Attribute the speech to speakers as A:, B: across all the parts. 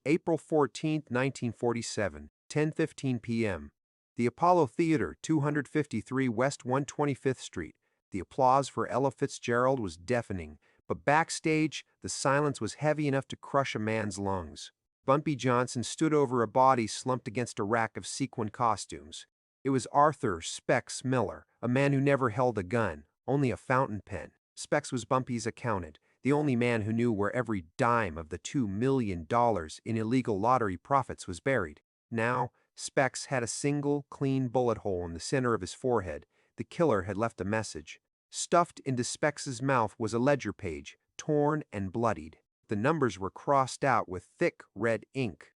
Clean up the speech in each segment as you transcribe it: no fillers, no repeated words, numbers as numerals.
A: April 14, 1947, 10:15 p.m. The Apollo Theater, 253 West 125th Street. The applause for Ella Fitzgerald was deafening, but backstage, the silence was heavy enough to crush a man's lungs. Bumpy Johnson stood over a body slumped against a rack of sequin costumes. It was Arthur Specs Miller, a man who never held a gun, only a fountain pen. Specs was Bumpy's accountant, the only man who knew where every dime of the $2 million in illegal lottery profits was buried. Now, Specs had a single, clean bullet hole in the center of his forehead. The killer had left a message. Stuffed into Specs's mouth was a ledger page, torn and bloodied. The numbers were crossed out with thick red ink.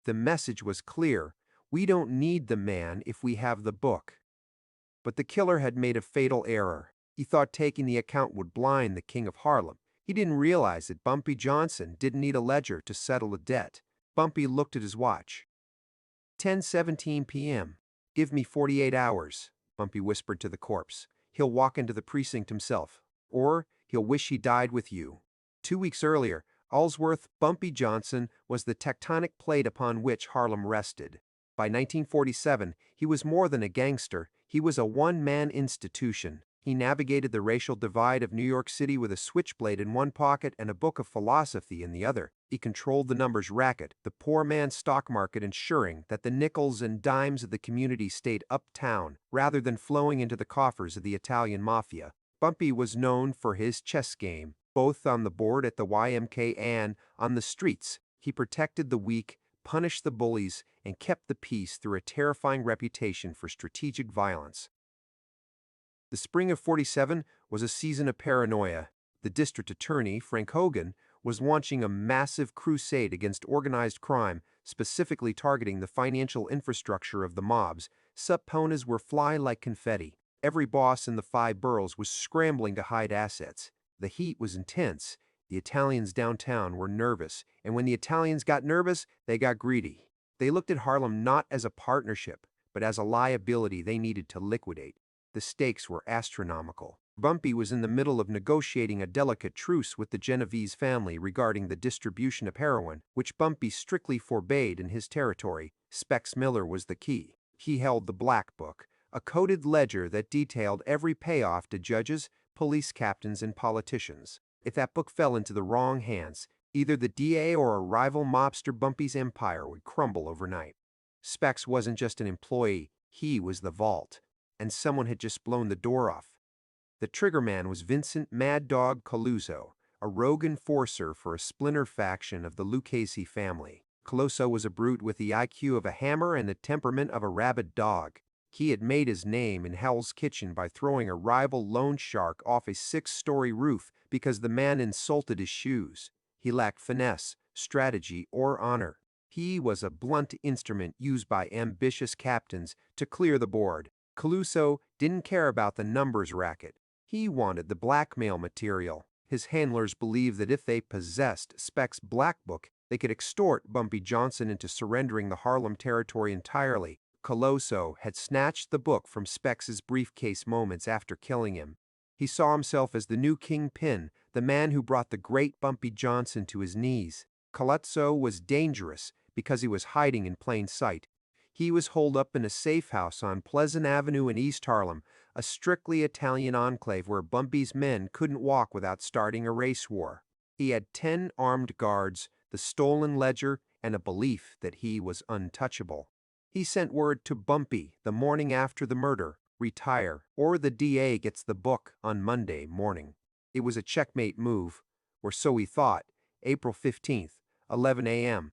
A: The message was clear: we don't need the man if we have the book. But the killer had made a fatal error. He thought taking the account would blind the King of Harlem. He didn't realize that Bumpy Johnson didn't need a ledger to settle a debt. Bumpy looked at his watch. 10:17 p.m. "Give me 48 hours, Bumpy whispered to the corpse. "He'll walk into the precinct himself. Or he'll wish he died with you." 2 weeks earlier, Allsworth Bumpy Johnson was the tectonic plate upon which Harlem rested. By 1947, he was more than a gangster. He was a one-man institution. He navigated the racial divide of New York City with a switchblade in one pocket and a book of philosophy in the other. He controlled the numbers racket, the poor man's stock market, ensuring that the nickels and dimes of the community stayed uptown rather than flowing into the coffers of the Italian mafia. Bumpy was known for his chess game, both on the board at the YMK and on the streets. He protected the weak, punished the bullies, and kept the peace through a terrifying reputation for strategic violence. The spring of '47 was a season of paranoia. The district attorney, Frank Hogan, was launching a massive crusade against organized crime, specifically targeting the financial infrastructure of the mobs. Subpoenas were flying like confetti. Every boss in the 5 boroughs was scrambling to hide assets. The heat was intense. The Italians downtown were nervous, and when the Italians got nervous, they got greedy. They looked at Harlem not as a partnership, but as a liability they needed to liquidate. The stakes were astronomical. Bumpy was in the middle of negotiating a delicate truce with the Genovese family regarding the distribution of heroin, which Bumpy strictly forbade in his territory. Specs Miller was the key. He held the Black Book, a coded ledger that detailed every payoff to judges, police captains, and politicians. If that book fell into the wrong hands, either the DA or a rival mobster, Bumpy's empire would crumble overnight. Specs wasn't just an employee, he was the vault. And someone had just blown the door off. The triggerman was Vincent Mad Dog Colluzzo, a rogue enforcer for a splinter faction of the Lucchese family. Colluzzo was a brute with the IQ of a hammer and the temperament of a rabid dog. He had made his name in Hell's Kitchen by throwing a rival loan shark off a 6-story roof because the man insulted his shoes. He lacked finesse, strategy, or honor. He was a blunt instrument used by ambitious captains to clear the board. Colluzzo didn't care about the numbers racket. He wanted the blackmail material. His handlers believed that if they possessed Specs' Black Book, they could extort Bumpy Johnson into surrendering the Harlem territory entirely. Colluzzo had snatched the book from Specs' briefcase moments after killing him. He saw himself as the new kingpin, the man who brought the great Bumpy Johnson to his knees. Colluzzo was dangerous because he was hiding in plain sight. He was holed up in a safe house on Pleasant Avenue in East Harlem, a strictly Italian enclave where Bumpy's men couldn't walk without starting a race war. He had 10 armed guards, the stolen ledger, and a belief that he was untouchable. He sent word to Bumpy the morning after the murder: retire, or the DA gets the book on Monday morning. It was a checkmate move, or so he thought. April 15th, 11 a.m.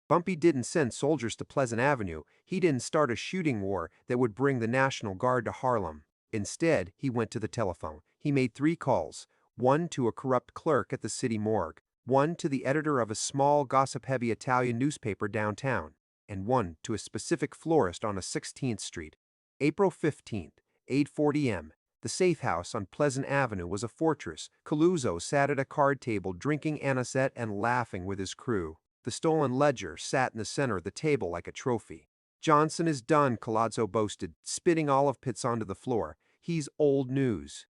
A: Bumpy didn't send soldiers to Pleasant Avenue. He didn't start a shooting war that would bring the National Guard to Harlem. Instead, he went to the telephone. He made 3 calls, one to a corrupt clerk at the city morgue, one to the editor of a small, gossip-heavy Italian newspaper downtown, and one to a specific florist on 16th Street. April 15th, 8:40 m. The safe house on Pleasant Avenue was a fortress. Colluzzo sat at a card table drinking anisette and laughing with his crew. The stolen ledger sat in the center of the table like a trophy. "Johnson is done," Colluzzo boasted, spitting olive pits onto the floor. "He's old news."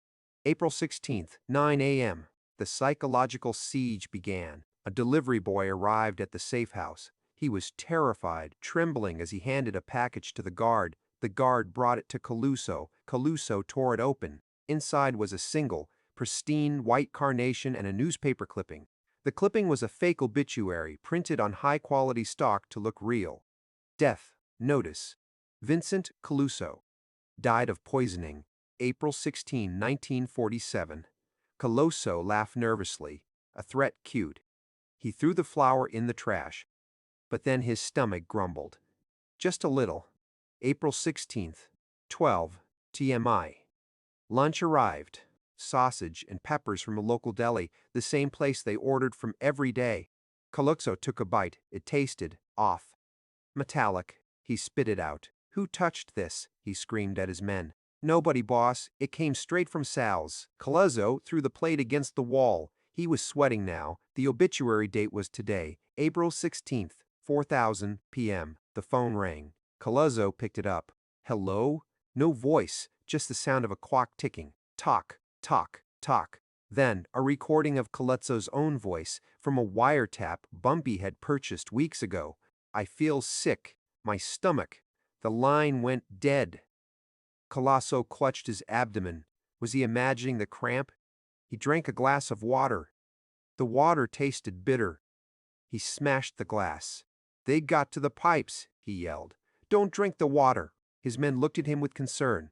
A: April 16th, 9 a.m. The psychological siege began. A delivery boy arrived at the safe house. He was terrified, trembling as he handed a package to the guard. The guard brought it to Colluzzo. Colluzzo tore it open. Inside was a single, pristine white carnation and a newspaper clipping. The clipping was a fake obituary printed on high-quality stock to look real. Death. Notice. Vincent Colluzzo. Died of poisoning. April 16, 1947. Colluzzo laughed nervously. A threat cute. He threw the flower in the trash. But then his stomach grumbled. Just a little. April 16th, 12, TMI. Lunch arrived. Sausage and peppers from a local deli, the same place they ordered from every day. Colluzzo took a bite. It tasted off. Metallic. He spit it out. "Who touched this?" he screamed at his men. "Nobody, boss. It came straight from Sal's." Colluzzo threw the plate against the wall. He was sweating now. The obituary date was today, April 16th, 4:00 p.m. The phone rang. Colluzzo picked it up. "Hello?" No voice, just the sound of a clock ticking. Talk, talk, talk. Then, a recording of Colluzzo's own voice from a wiretap Bumpy had purchased weeks ago. "I feel sick. My stomach." The line went dead. Colluzzo clutched his abdomen. Was he imagining the cramp? He drank a glass of water. The water tasted bitter. He smashed the glass. "They got to the pipes," he yelled. "Don't drink the water." His men looked at him with concern.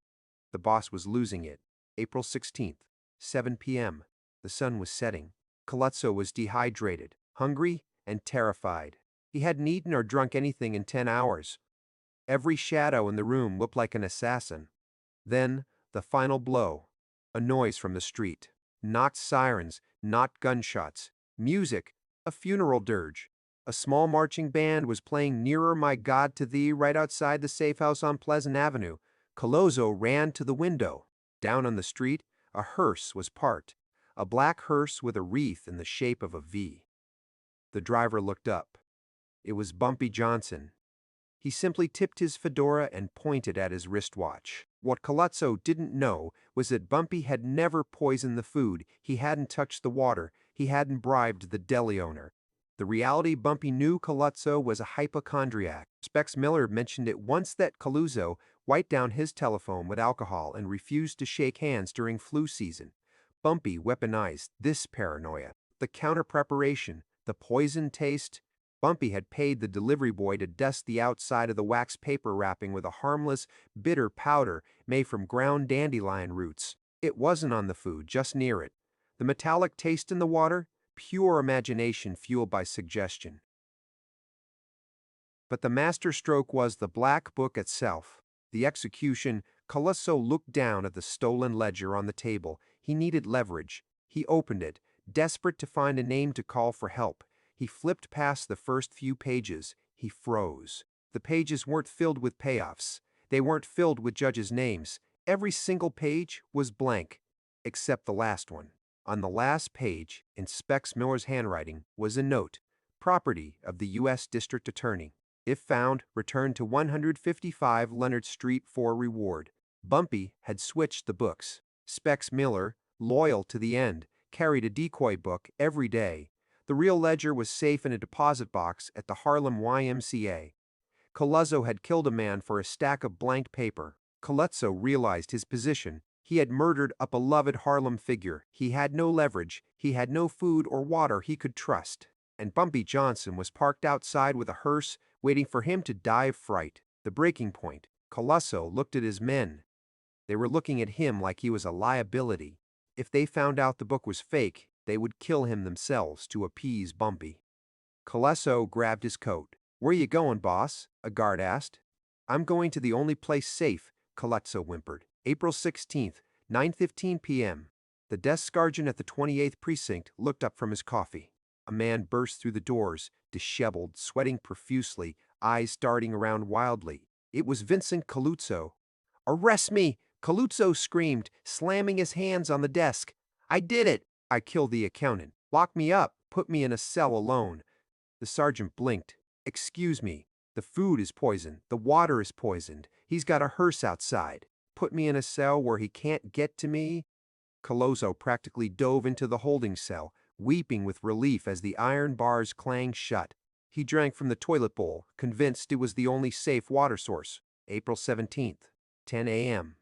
A: The boss was losing it. April 16th, 7 p.m. The sun was setting. Colluzzo was dehydrated, hungry, and terrified. He hadn't eaten or drunk anything in 10 hours. Every shadow in the room looked like an assassin. Then, the final blow. A noise from the street. Not sirens, not gunshots. Music, a funeral dirge. A small marching band was playing "Nearer, My God, to Thee" right outside the safe house on Pleasant Avenue. Colluzzo ran to the window. Down on the street, a hearse was parked. A black hearse with a wreath in the shape of a V. The driver looked up. It was Bumpy Johnson. He simply tipped his fedora and pointed at his wristwatch. What Colluzzo didn't know was that Bumpy had never poisoned the food, he hadn't touched the water, he hadn't bribed the deli owner. The reality Bumpy knew Colluzzo was a hypochondriac. Specs Miller mentioned it once that Colluzzo wiped down his telephone with alcohol and refused to shake hands during flu season. Bumpy weaponized this paranoia. The counter-preparation, the poison taste. Bumpy had paid the delivery boy to dust the outside of the wax paper wrapping with a harmless, bitter powder made from ground dandelion roots. It wasn't on the food, just near it. The metallic taste in the water, pure imagination fueled by suggestion. But the masterstroke was the black book itself. The execution. Colluzzo looked down at the stolen ledger on the table. He needed leverage. He opened it, desperate to find a name to call for help. He flipped past the first few pages. He froze. The pages weren't filled with payoffs. They weren't filled with judges' names. Every single page was blank, except the last one. On the last page, in Specs Miller's handwriting, was a note. Property of the U.S. District Attorney. If found, return to 155 Leonard Street for reward. Bumpy had switched the books. Specs Miller, loyal to the end, carried a decoy book every day. The real ledger was safe in a deposit box at the Harlem YMCA. Colluzzo had killed a man for a stack of blank paper. Colluzzo realized his position. He had murdered a beloved Harlem figure. He had no leverage. He had no food or water he could trust. And Bumpy Johnson was parked outside with a hearse, waiting for him to die of fright. The breaking point. Colluzzo looked at his men. They were looking at him like he was a liability. If they found out the book was fake, they would kill him themselves to appease Bumpy. Colluzzo grabbed his coat. "Where you going, boss?" a guard asked. "I'm going to the only place safe," Colluzzo whimpered. April 16th, 9:15 p.m. The desk sergeant at the 28th Precinct looked up from his coffee. A man burst through the doors, disheveled, sweating profusely, eyes darting around wildly. It was Vincent Colluzzo. "Arrest me!" Colluzzo screamed, slamming his hands on the desk. "I did it! I killed the accountant. Lock me up. Put me in a cell alone." The sergeant blinked. "Excuse me. The food is poisoned. The water is poisoned. He's got a hearse outside. Put me in a cell where he can't get to me?" Colluzzo practically dove into the holding cell, weeping with relief as the iron bars clanged shut. He drank from the toilet bowl, convinced it was the only safe water source. April 17th, 10 a.m.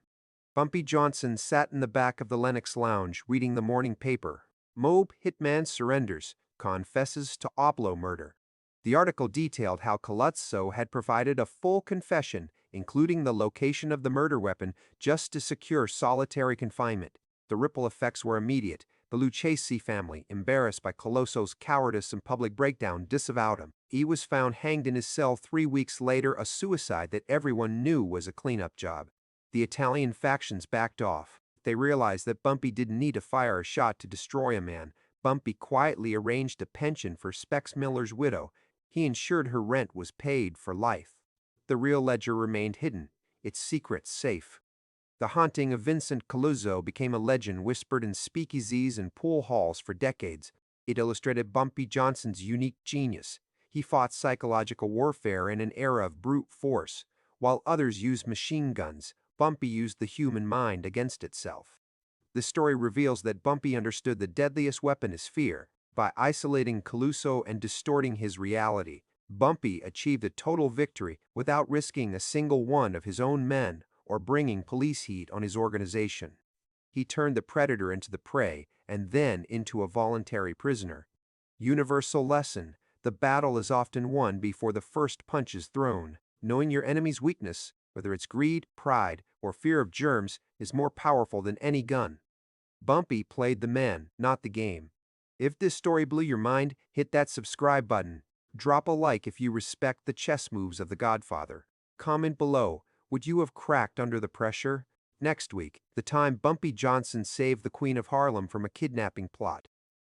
A: Bumpy Johnson sat in the back of the Lenox Lounge reading the morning paper. Mob hitman surrenders, confesses to Oblo murder. The article detailed how Colluzzo had provided a full confession, including the location of the murder weapon, just to secure solitary confinement. The ripple effects were immediate. The Lucchese family, embarrassed by Colluzzo's cowardice and public breakdown, disavowed him. He was found hanged in his cell 3 weeks later, a suicide that everyone knew was a cleanup job. The Italian factions backed off. They realized that Bumpy didn't need to fire a shot to destroy a man. Bumpy quietly arranged a pension for Specs Miller's widow. He ensured her rent was paid for life. The real ledger remained hidden, its secrets safe. The haunting of Vincent Colluzzo became a legend whispered in speakeasies and pool halls for decades. It illustrated Bumpy Johnson's unique genius. He fought psychological warfare in an era of brute force. While others used machine guns, Bumpy used the human mind against itself. The story reveals that Bumpy understood the deadliest weapon is fear. By isolating Colluzzo and distorting his reality, Bumpy achieved a total victory without risking a single one of his own men or bringing police heat on his organization. He turned the predator into the prey and then into a voluntary prisoner. Universal lesson: the battle is often won before the first punch is thrown. Knowing your enemy's weakness, whether it's greed, pride, or fear of germs, is more powerful than any gun. Bumpy played the man, not the game. If this story blew your mind, hit that subscribe button. Drop a like if you respect the chess moves of the Godfather. Comment below, would you have cracked under the pressure? Next week, the time Bumpy Johnson saved the Queen of Harlem from a kidnapping plot.